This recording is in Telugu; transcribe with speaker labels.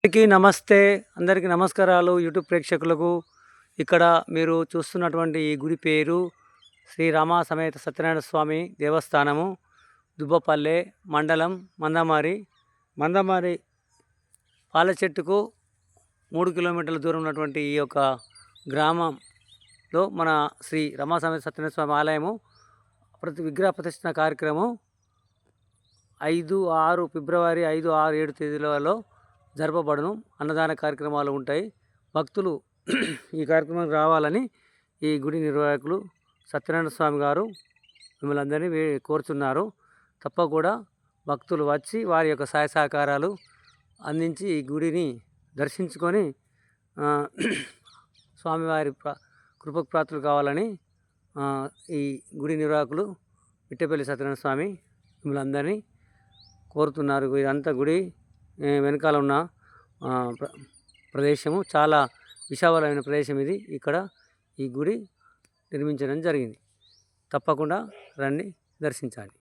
Speaker 1: నమస్తే, అందరికీ నమస్కారాలు. యూట్యూబ్ ప్రేక్షకులకు ఇక్కడ మీరు చూస్తున్నటువంటి ఈ గుడి పేరు శ్రీ రామ సమేత సత్యనారాయణ స్వామి దేవస్థానము, దుబ్బపల్లె మండలం మందమారి పాల చెట్టుకు 3 కిలోమీటర్ల దూరం ఉన్నటువంటి ఈ యొక్క గ్రామంలో మన శ్రీ రమా సమేత సత్యనారాయణ స్వామి ఆలయము ప్రతి విగ్రహ ప్రతిష్ఠన కార్యక్రమం 5, 6 ఫిబ్రవరి 5, 6, 7 తేదీలలో జరపబడును. అన్నదాన కార్యక్రమాలు ఉంటాయి. భక్తులు ఈ కార్యక్రమానికి రావాలని ఈ గుడి నిర్వాహకులు సత్యనారాయణ స్వామి గారు మిమ్మల్ని అందరినీ కోరుతున్నారు. తప్పకుండా భక్తులు వచ్చి వారి యొక్క సహాయ సహకారాలు అందించి ఈ గుడిని దర్శించుకొని స్వామివారి కృపకు పాత్రలు కావాలని ఈ గుడి నిర్వాహకులు మిట్టపల్లి సత్యనారాయణ స్వామి మిమ్మల్ని అందరినీ కోరుతున్నారు. ఇదంతా గుడి వెనకాల ఉన్న ప్రదేశము చాలా విశాలమైన ప్రదేశం ఇది. ఇక్కడ ఈ గుడి నిర్మించడం జరిగింది. తప్పకుండా రండి, దర్శించండి.